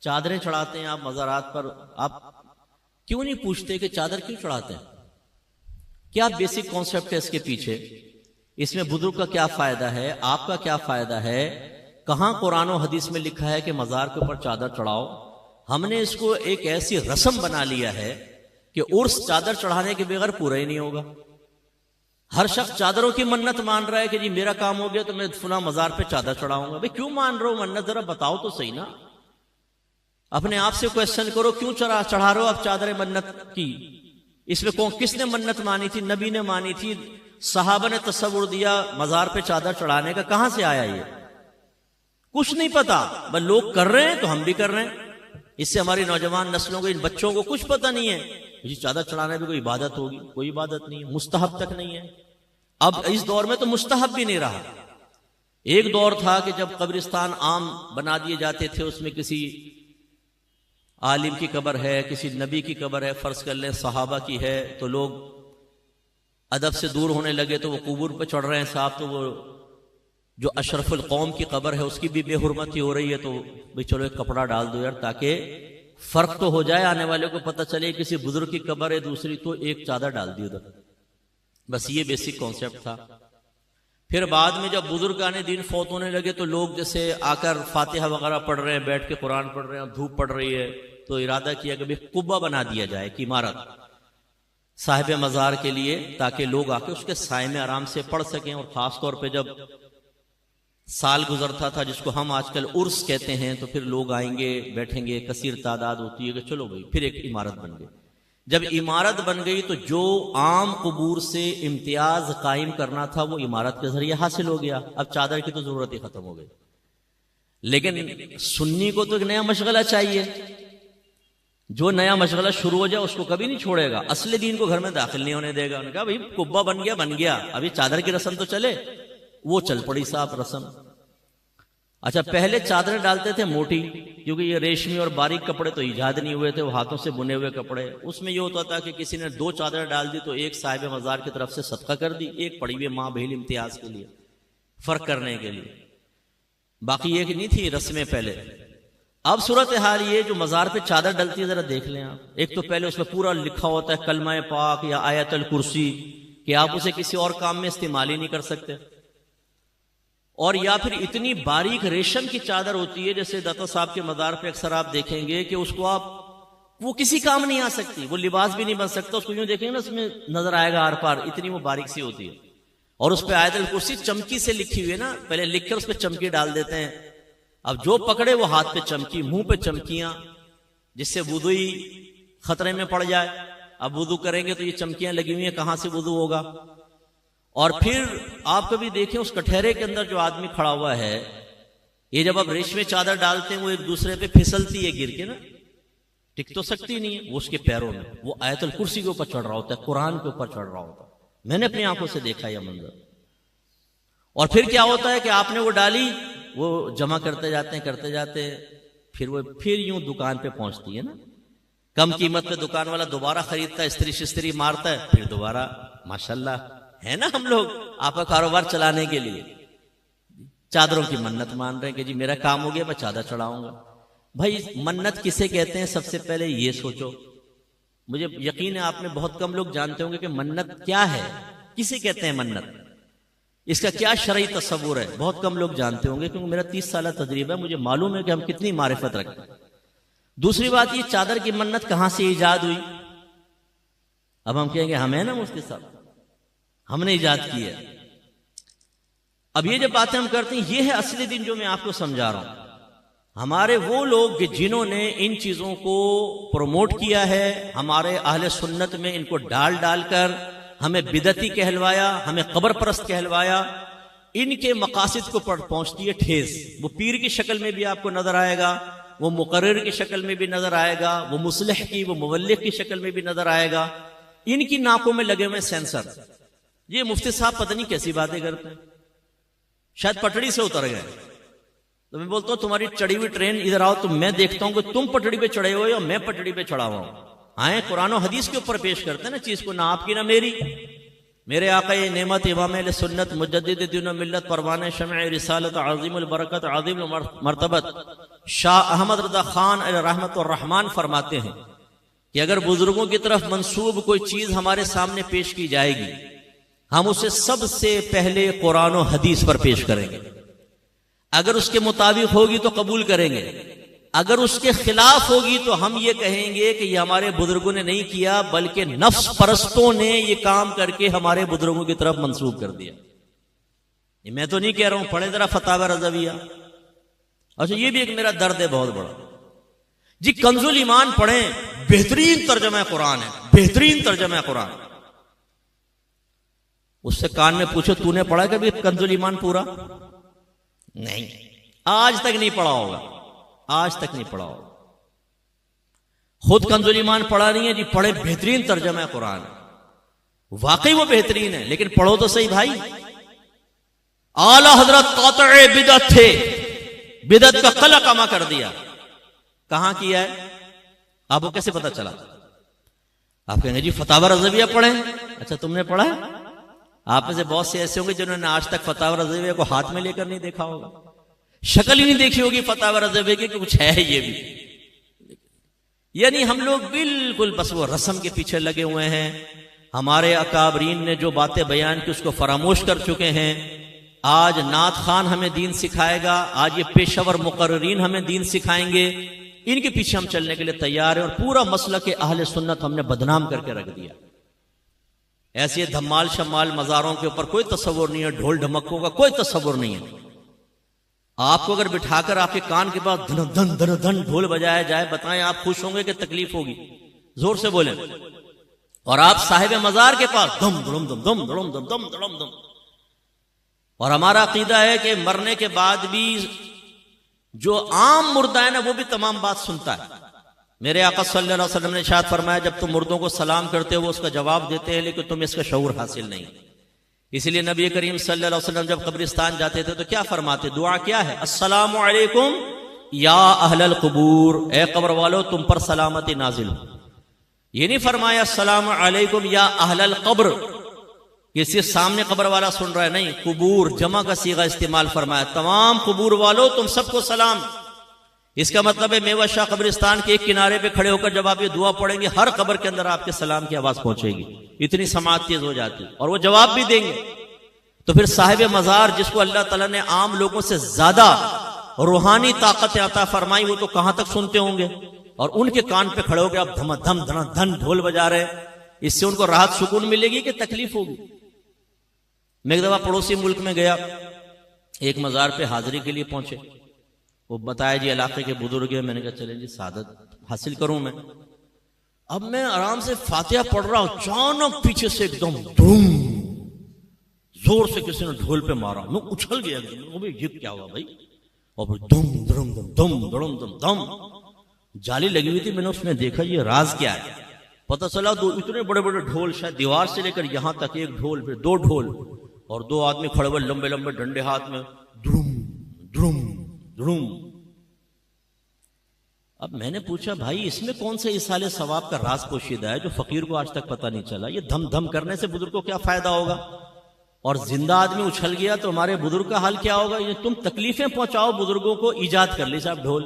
چادریں چڑھاتے ہیں آپ مزارات پر، آپ کیوں نہیں پوچھتے کہ چادر کیوں چڑھاتے ہیں؟ کیا بیسک کانسیپٹ ہے اس کے پیچھے؟ اس میں بزرگ کا کیا فائدہ ہے، آپ کا کیا فائدہ ہے؟ کہاں قرآن و حدیث میں لکھا ہے کہ مزار کے اوپر چادر چڑھاؤ؟ ہم نے اس کو ایک ایسی رسم بنا لیا ہے کہ عرس چادر چڑھانے کے بغیر پورا ہی نہیں ہوگا۔ ہر شخص چادروں کی منت مان رہا ہے کہ جی میرا کام ہو گیا تو میں فلاں مزار پہ چادر چڑھاؤں گا۔ بھئی کیوں مان رہے ہو منت؟ ذرا بتاؤ تو صحیح نا، اپنے آپ سے کویسچن کرو، کیوں چڑھا رہے ہو آپ چادر منت کی؟ اس میں کس نے منت مانی تھی؟ نبی نے مانی تھی؟ صحابہ نے تصور دیا مزار پہ چادر چڑھانے کا؟ کہاں سے آیا یہ؟ کچھ نہیں پتا، بس لوگ کر رہے ہیں تو ہم بھی کر رہے ہیں۔ اس سے ہماری نوجوان نسلوں کو، ان بچوں کو کچھ پتا نہیں ہے جی چادر چڑھانے بھی کوئی عبادت ہوگی، کوئی عبادت نہیں ہے، مستحب تک نہیں ہے۔ اب اس دور میں تو مستحب بھی نہیں رہا۔ ایک دور تھا کہ جب قبرستان عام بنا دیے جاتے تھے، اس میں کسی عالم کی قبر ہے، کسی نبی کی قبر ہے، فرض کر لیں صحابہ کی ہے، تو لوگ ادب سے دور ہونے لگے تو وہ قبور پہ چڑھ رہے ہیں صاحب، تو وہ جو اشرف القوم کی قبر ہے اس کی بھی بے حرمتی ہو رہی ہے، تو بھئی چلو ایک کپڑا ڈال دو یار، تاکہ فرق تو ہو جائے، آنے والے کو پتہ چلے کسی بزرگ کی قبر ہے دوسری، تو ایک چادر ڈال دی ادھر۔ بس یہ بیسک کانسیپٹ تھا۔ پھر بعد میں جب بزرگان دین فوت ہونے لگے تو لوگ جیسے آ کر فاتحہ وغیرہ پڑھ رہے ہیں، بیٹھ کے قرآن پڑھ رہے ہیں، دھوپ پڑ رہی ہے، تو ارادہ کیا کہ قبہ بنا دیا جائے، ایک عمارت صاحب مزار کے لیے، تاکہ لوگ آ کے اس کے سائے میں آرام سے پڑھ سکیں۔ اور خاص طور پہ جب سال گزرتا تھا جس کو ہم آج کل عرس کہتے ہیں، تو پھر لوگ آئیں گے، بیٹھیں گے، کثیر تعداد ہوتی ہے کہ چلو بھائی پھر ایک عمارت بن گئی۔ جب عمارت بن گئی تو جو عام قبور سے امتیاز قائم کرنا تھا وہ عمارت کے ذریعے حاصل ہو گیا، اب چادر کی تو ضرورت ہی ختم ہو گئی۔ لیکن سنی کو تو ایک نیا مشغلہ چاہیے، جو نیا مشغلہ شروع ہو جائے اس کو کبھی نہیں چھوڑے گا، اصل دین کو گھر میں داخل نہیں ہونے دے گا۔ انہوں نے کہا بھائی قبہ بن گیا، ابھی چادر کی رسم تو چلے، وہ چل پڑی صاحب رسم۔ اچھا پہلے چادریں ڈالتے تھے موٹی، کیونکہ یہ ریشمی اور باریک کپڑے تو ایجاد نہیں ہوئے تھے، وہ ہاتھوں سے بنے ہوئے کپڑے، اس میں یہ ہوتا تھا کہ کسی نے 2 چادریں ڈال دی تو ایک صاحب مزار کی طرف سے صدقہ کر دی، ایک پڑی ہوئی ماں بہن امتیاز کے لیے، فرق کرنے کے لیے، باقی ایک نہیں تھی رسمیں پہلے۔ اب صورتحال یہ جو مزار پہ چادر ڈلتی ہے ذرا دیکھ لیں آپ، ایک تو پہلے اس میں پورا لکھا ہوتا ہے کلمہ پاک یا آیت الکرسی کہ آپ اسے کسی اور کام میں استعمال ہی نہیں کر سکتے، اور یا پھر اتنی باریک ریشم کی چادر ہوتی ہے، جیسے داتا صاحب کے مزار پہ اکثر آپ دیکھیں گے کہ اس کو وہ کسی کام نہیں آ سکتی، وہ لباس بھی نہیں بن سکتا، اس کو یوں دیکھیں گے نا اس میں نظر آئے گا آر پار، اتنی وہ باریک سی ہوتی ہے، اور اس پہ آیت الکرسی چمکی سے لکھی ہوئی ہے نا، پہلے لکھ کر اس پہ چمکی ڈال دیتے ہیں، اب جو پکڑے وہ ہاتھ پہ چمکی، منہ پہ چمکیاں، جس سے وضو ہی خطرے میں پڑ جائے۔ اب وضو کریں گے تو یہ چمکیاں لگی ہوئی ہیں، کہاں سے وضو ہوگا؟ اور پھر آپ کبھی دیکھیں اس کٹہرے کے اندر جو آدمی کھڑا ہوا ہے، یہ جب آپ ریشمی چادر ڈالتے ہیں وہ ایک دوسرے پہ پھسلتی ہے گر کے نا، ٹک تو سکتی نہیں ہے، وہ اس کے پیروں میں وہ آیت الکرسی کے اوپر چڑھ رہا ہوتا ہے، قرآن کے اوپر چڑھ رہا ہوتا ہے، میں نے اپنی آنکھوں سے دیکھا یہ منظر۔ اور پھر کیا ہوتا ہے کہ آپ نے وہ ڈالی، وہ جمع کرتے جاتے ہیں، پھر یوں دکان پہ پہنچتی ہے نا، کم قیمت پہ دکان والا دوبارہ خریدتا ہے، استری شستری مارتا ہے، پھر دوبارہ ماشاءاللہ ہے نا، ہم لوگ آپ کا کاروبار چلانے کے لیے چادروں کی منت مان رہے ہیں کہ جی میرا کام ہو گیا میں چادر چڑھاؤں گا۔ بھائی منت کسے کہتے ہیں؟ سب سے پہلے یہ سوچو، مجھے یقین ہے آپ میں بہت کم لوگ جانتے ہوں گے کہ منت کیا ہے، کسے کہتے ہیں منت، اس کا کیا شرعی تصور ہے، بہت کم لوگ جانتے ہوں گے، کیونکہ میرا 30 سالہ تجربہ ہے، مجھے معلوم ہے کہ ہم کتنی معرفت رکھتے ہیں۔ دوسری بات یہ چادر کی منت کہاں سے ایجاد ہوئی؟ اب ہم کہیں گے ہم ہیں نا مفتی صاحب، ہم نے ایجاد کی ہے۔ اب یہ جو باتیں ہم کرتے ہیں یہ ہے اصلی دین جو میں آپ کو سمجھا رہا ہوں۔ ہمارے وہ لوگ جنہوں نے ان چیزوں کو پروموٹ کیا ہے، ہمارے اہل سنت میں ان کو ڈال کر ہمیں بدعتی کہلوایا، ہمیں قبر پرست کہلوایا، ان کے مقاصد کو پہنچتی ہے ٹھیس۔ وہ پیر کی شکل میں بھی آپ کو نظر آئے گا، وہ مقرر کی شکل میں بھی نظر آئے گا، وہ مصلح کی، وہ مبلغ کی شکل میں بھی نظر آئے گا۔ ان کی ناکوں میں لگے ہوئے سینسر، یہ مفتی صاحب پتہ نہیں کیسی باتیں کرتے ہیں، شاید پٹڑی سے اتر گئے۔ تو میں بولتا ہوں تمہاری چڑھی ہوئی ٹرین ادھر آؤ تو میں دیکھتا ہوں کہ تم پٹڑی پہ چڑھے ہوئے اور میں پٹڑی پہ چڑھا ہوا ہوں۔ آئیں قرآن و حدیث کے اوپر پیش کرتے ہیں نا چیز کو، نہ آپ کی نہ میری۔ میرے آقا نعمت امام اہل سنت مجدد دین و ملت پروان شمع رسالت عظیم البرکت عظیم المرتبت شاہ احمد رضا خان علیہ رحمت الرحمان فرماتے ہیں کہ اگر بزرگوں کی طرف منسوب کوئی چیز ہمارے سامنے پیش کی جائے گی ہم اسے سب سے پہلے قرآن و حدیث پر پیش کریں گے. اگر اس کے مطابق ہوگی تو قبول کریں گے, اگر اس کے خلاف ہوگی تو ہم یہ کہیں گے کہ یہ ہمارے بزرگوں نے نہیں کیا بلکہ نفس پرستوں نے یہ کام کر کے ہمارے بزرگوں کی طرف منسوب کر دیا. یہ میں تو نہیں کہہ رہا ہوں, پڑھیں ذرا فتاوی رضویہ. اچھا یہ بھی ایک میرا درد ہے بہت بڑا جی. کنز الایمان پڑھیں, بہترین ترجمہ قرآن ہے, بہترین ترجمہ قرآن. اس سے کان میں پوچھو تو نے پڑھا کبھی کنز الایمان پورا؟ نہیں, آج تک نہیں پڑھا ہوگا, آج تک نہیں پڑھا ہوگا. خود کنز الایمان پڑھا نہیں ہے جی, پڑھے بہترین ترجمہ قرآن. واقعی وہ بہترین ہے, لیکن پڑھو تو صحیح بھائی. اعلی حضرت قاطع بدعت تھے, بدعت کا قلع کما کر دیا. کہاں کیا ہے؟ آپ کو کیسے پتا چلا؟ آپ کہیں گے جی فتاوی رضویہ پڑھیں. اچھا تم نے پڑھا ہے؟ آپ میں سے بہت سے ایسے ہوں گے جنہوں نے آج تک فتاوی رضویہ کو ہاتھ میں لے کر نہیں دیکھا ہوگا, شکل ہی نہیں دیکھی ہوگی فتاوی رضویہ کی کہ کچھ ہے یہ بھی. یعنی ہم لوگ بالکل بس وہ رسم کے پیچھے لگے ہوئے ہیں. ہمارے اکابرین نے جو باتیں بیان کی اس کو فراموش کر چکے ہیں. آج نعت خان ہمیں دین سکھائے گا, آج یہ پیشور مقررین ہمیں دین سکھائیں گے. ان کے پیچھے ہم چلنے کے لیے تیار ہیں, اور پورا مسلک اہل سنت ہم نے بدنام کر کے رکھ دیا. ایسے دھمال شمال مزاروں کے اوپر کوئی تصور نہیں ہے, ڈھول ڈھمکوں کا کوئی تصور نہیں ہے. آپ کو اگر بٹھا کر آپ کے کان کے پاس دھن دھن دھن دھن ڈھول بجایا جائے, بتائیں آپ خوش ہوں گے کہ تکلیف ہوگی؟ زور سے بولیں. اور آپ صاحب مزار کے پاس دم دھڑم دم دم دھڑم دم دم دھڑم دم. اور ہمارا عقیدہ ہے کہ مرنے کے بعد بھی جو عام مردہ ہے نا وہ بھی تمام بات سنتا ہے. میرے آقا صلی اللہ علیہ وسلم نے ارشاد فرمایا جب تم مردوں کو سلام کرتے ہو وہ اس کا جواب دیتے ہیں, لیکن تم اس کا شعور حاصل نہیں. اس لیے نبی کریم صلی اللہ علیہ وسلم جب قبرستان جاتے تھے تو کیا فرماتے؟ دعا کیا ہے؟ السلام علیکم یا اہل القبور, اے قبر والو تم پر سلامتی نازل ہو. یہ نہیں فرمایا السلام علیکم یا اہل القبر کہ صرف سامنے قبر والا سن رہا ہے, نہیں, قبور جمع کا صیغہ استعمال فرمایا, تمام قبور والو تم سب کو سلام. اس کا مطلب ہے میوہ شاہ قبرستان کے ایک کنارے پہ کھڑے ہو کر جب آپ یہ دعا پڑھیں گے ہر قبر کے اندر آپ کے سلام کی آواز پہنچے گی. اتنی سماعت تیز ہو جاتی, اور وہ جواب بھی دیں گے. تو پھر صاحب مزار جس کو اللہ تعالیٰ نے عام لوگوں سے زیادہ روحانی طاقت عطا فرمائی, وہ تو کہاں تک سنتے ہوں گے, اور ان کے کان پہ کھڑے ہو کے آپ دھم دھم دھن دھن ڈھول بجا رہے. اس سے ان کو راحت سکون ملے گی کہ تکلیف ہوگی؟ میں ایک دفعہ پڑوسی ملک میں گیا, ایک مزار پہ حاضری کے لیے پہنچے. وہ بتایا جی علاقے کے بزرگ ہیں. میں نے کہا چلیں جی سعادت حاصل کروں میں. اب میں آرام سے فاتحہ پڑھ رہا ہوں, اچانک پیچھے سے ایک دم دھوم زور سے کسی نے ڈھول پہ مارا. میں اچھل گیا, یہ کیا ہوا بھائی؟ اور پھر دم دھڑم دم دم دھڑم دم دم جالی لگی ہوئی تھی. میں نے اس میں دیکھا یہ راز کیا ہے. پتہ چلا دو اتنے بڑے بڑے ڈھول, شاید دیوار سے لے کر یہاں تک ایک ڈھول, پھر دو ڈھول, اور دو آدمی کھڑے ہوئے لمبے لمبے ڈنڈے ہاتھ میں, دھڑم دھڑم دھڑم. اب میں نے پوچھا بھائی اس میں کون سے اصالے ثواب کا راز پوشیدہ ہے جو فقیر کو آج تک پتہ نہیں چلا؟ یہ دھم دھم کرنے سے بزرگ کو کیا فائدہ ہوگا؟ اور زندہ آدمی اچھل گیا تو ہمارے بزرگ کا حال کیا ہوگا؟ یہ تم تکلیفیں پہنچاؤ بزرگوں کو, ایجاد کر لی صاحب ڈھول.